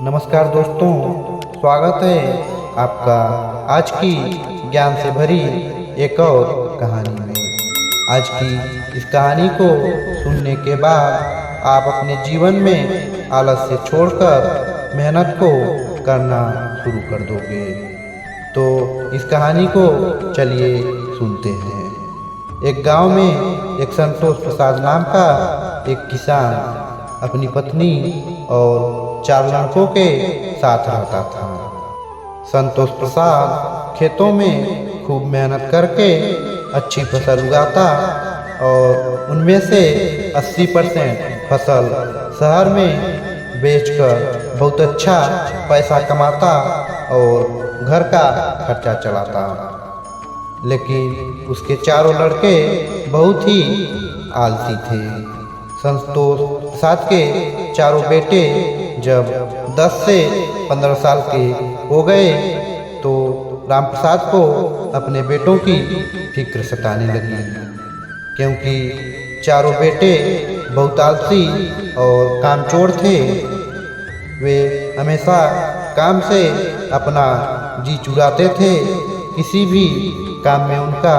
नमस्कार दोस्तों, स्वागत है आपका आज की ज्ञान से भरी एक और कहानी में। आज की इस कहानी को सुनने के बाद आप अपने जीवन में आलस्य छोड़कर मेहनत को करना शुरू कर दोगे। तो इस कहानी को चलिए सुनते हैं। एक गांव में एक संतोष प्रसाद नाम का एक किसान अपनी पत्नी और 4 लड़कों के साथ रहता था। संतोष प्रसाद खेतों में खूब मेहनत करके अच्छी फसल उगाता और उनमें से 80% फसल शहर में बेचकर बहुत अच्छा पैसा कमाता और घर का खर्चा चलाता। लेकिन उसके चारों लड़के बहुत ही आलसी थे। संतोष प्रसाद के चारों बेटे जब 10 से 15 साल के हो गए तो राम प्रसाद को अपने बेटों की फिक्र सताने लगी, क्योंकि चारों बेटे बहुत आलसी और कामचोर थे। वे हमेशा काम से अपना जी चुराते थे, किसी भी काम में उनका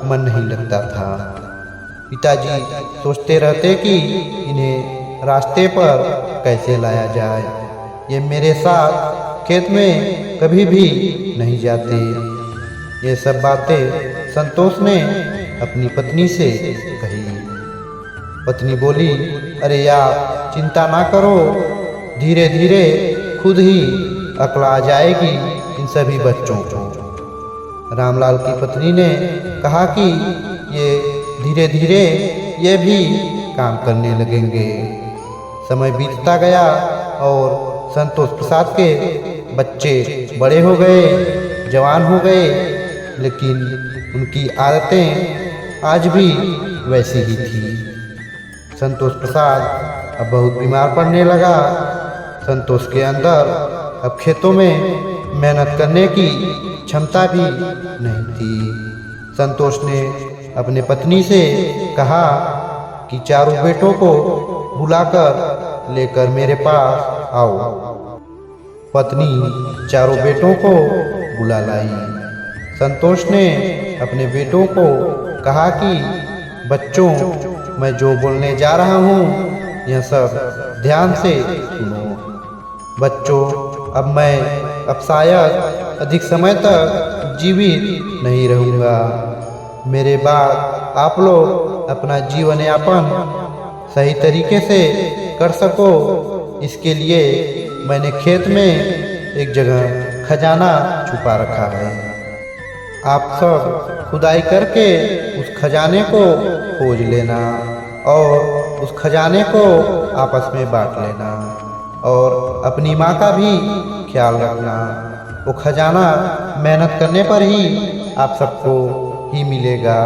मन नहीं लगता था। पिताजी सोचते रहते कि इन्हें रास्ते पर कैसे लाया जाए। ये मेरे साथ खेत में कभी भी नहीं जाते। ये सब बातें संतोष ने अपनी पत्नी से कही। पत्नी बोली, अरे यार चिंता ना करो, धीरे धीरे खुद ही अक्ल आ जाएगी इन सभी बच्चों को। रामलाल की पत्नी ने कहा कि ये धीरे धीरे ये भी काम करने लगेंगे। समय बीतता गया और संतोष प्रसाद के बच्चे बड़े हो गए, जवान हो गए, लेकिन उनकी आदतें आज भी वैसी ही थी। संतोष प्रसाद अब बहुत बीमार पड़ने लगा। संतोष के अंदर अब खेतों में मेहनत करने की क्षमता भी नहीं थी। संतोष ने अपने पत्नी से कहा कि चारों बेटों को बुलाकर लेकर मेरे पास आओ। पत्नी चारों बेटों को बुला लाई। संतोष ने अपने बेटों को कहा कि बच्चों, मैं जो बोलने जा रहा हूँ यह सब ध्यान से सुनो। बच्चों, अब शायद अधिक समय तक जीवित नहीं रहूँगा। मेरे बाद आप लोग अपना जीवन यापन सही तरीके से कर सको, इसके लिए मैंने खेत में एक जगह खजाना छुपा रखा है। आप सब खुदाई करके उस खजाने को खोज लेना और उस खजाने को आपस में बांट लेना और अपनी माँ का भी ख्याल रखना। वो खजाना मेहनत करने पर ही आप सबको ही मिलेगा।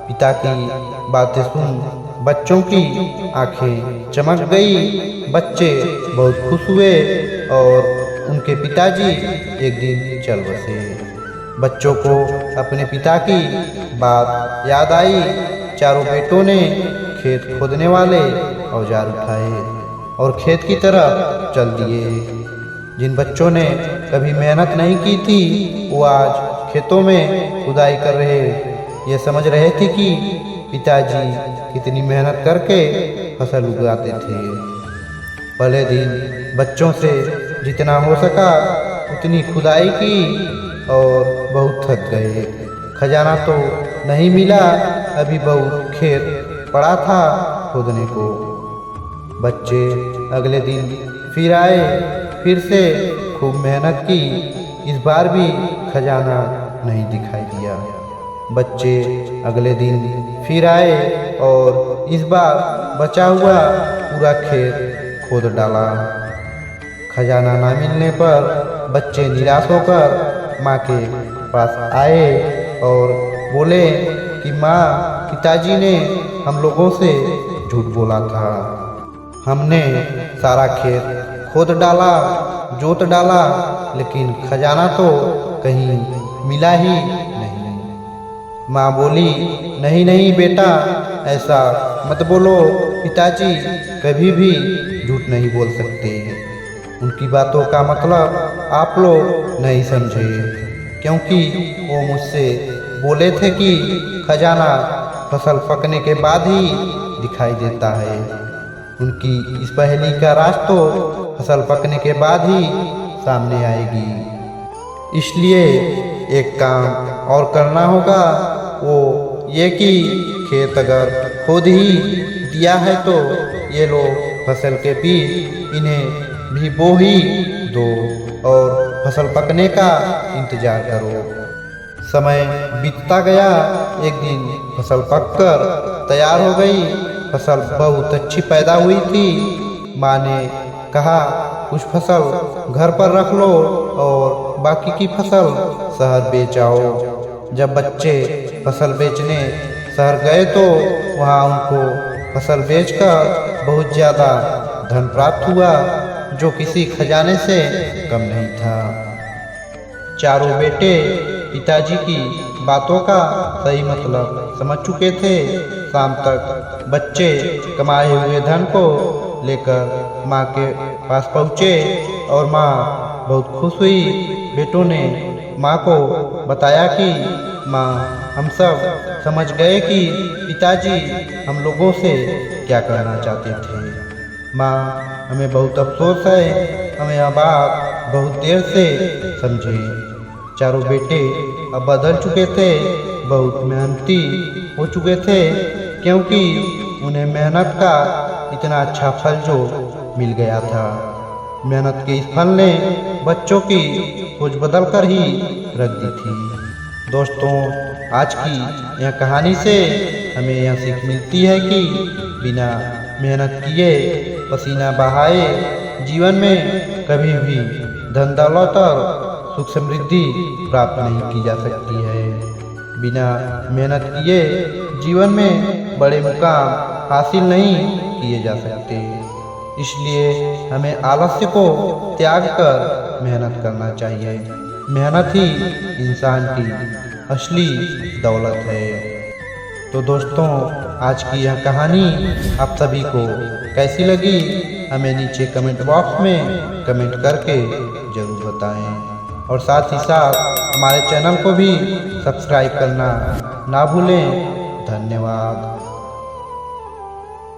पिता की बातें सुन बच्चों की आंखें चमक गई। बच्चे बहुत खुश हुए और उनके पिताजी एक दिन चल बसे। बच्चों को अपने पिता की बात याद आई। चारों बेटों ने खेत खोदने वाले औजार उठाए और खेत की तरफ चल दिए। जिन बच्चों ने कभी मेहनत नहीं की थी वो आज खेतों में खुदाई कर रहे, ये समझ रहे थे कि पिताजी कितनी मेहनत करके फसल उगाते थे। पहले दिन बच्चों से जितना हो सका उतनी खुदाई की और बहुत थक गए। खजाना तो नहीं मिला, अभी बहुत खेत पड़ा था खोदने को। बच्चे अगले दिन फिर आए, फिर से खूब मेहनत की। इस बार भी खजाना नहीं दिखाई दिया। बच्चे अगले दिन फिर आए और इस बार बचा हुआ पूरा खेत खोद डाला। खजाना ना मिलने पर बच्चे निराश होकर माँ के पास आए और बोले कि माँ, पिताजी ने हम लोगों से झूठ बोला था। हमने सारा खेत खोद डाला, जोत डाला, लेकिन खजाना तो कहीं मिला ही नहीं। माँ बोली, नहीं नहीं बेटा, ऐसा मत बोलो, पिताजी कभी भी झूठ नहीं बोल सकते। उनकी बातों का मतलब आप लोग नहीं समझे, क्योंकि वो मुझसे बोले थे कि खजाना फसल पकने के बाद ही दिखाई देता है। उनकी इस पहेली का राज तो फसल पकने के बाद ही सामने आएगी। इसलिए एक काम और करना होगा, वो ये कि खेत अगर खुद ही दिया है तो ये लो फसल के बीज, इन्हें भी बो ही दो और फसल पकने का इंतजार करो। समय बीतता गया। एक दिन फसल पककर तैयार हो गई। फसल बहुत अच्छी पैदा हुई थी। माँ ने कहा कुछ फसल घर पर रख लो और बाकी की फसल शहर बेच आओ। जब बच्चे फसल बेचने शहर गए तो वहाँ उनको फसल बेचकर बहुत ज़्यादा धन प्राप्त हुआ, जो किसी खजाने से कम नहीं था। चारों बेटे पिताजी की बातों का सही मतलब समझ चुके थे। शाम तक बच्चे कमाए हुए धन को लेकर माँ के पास पहुँचे और माँ बहुत खुश हुई। बेटों ने माँ को बताया कि माँ, हम सब समझ गए कि पिताजी हम लोगों से क्या कहना चाहते थे। माँ, हमें बहुत अफसोस है, हमें यह बात बहुत देर से समझे। चारों बेटे अब बदल चुके थे, बहुत मेहनती हो चुके थे, क्योंकि उन्हें मेहनत का इतना अच्छा फल जो मिल गया था। मेहनत के इस फल ने बच्चों की सोच बदल कर ही रख दी थी। दोस्तों, आज की यह कहानी से हमें यह सीख मिलती है कि बिना मेहनत किए, पसीना बहाए जीवन में कभी भी धन दौलत और सुख समृद्धि प्राप्त नहीं की जा सकती है। बिना मेहनत किए जीवन में बड़े मुकाम हासिल नहीं किए जा सकते। इसलिए हमें आलस्य को त्याग कर मेहनत करना चाहिए। मेहनत ही इंसान की असली दौलत है। तो दोस्तों, आज की यह कहानी आप सभी को कैसी लगी, हमें नीचे कमेंट बॉक्स में कमेंट करके ज़रूर बताएं और साथ ही साथ हमारे चैनल को भी सब्सक्राइब करना ना भूलें। धन्यवाद।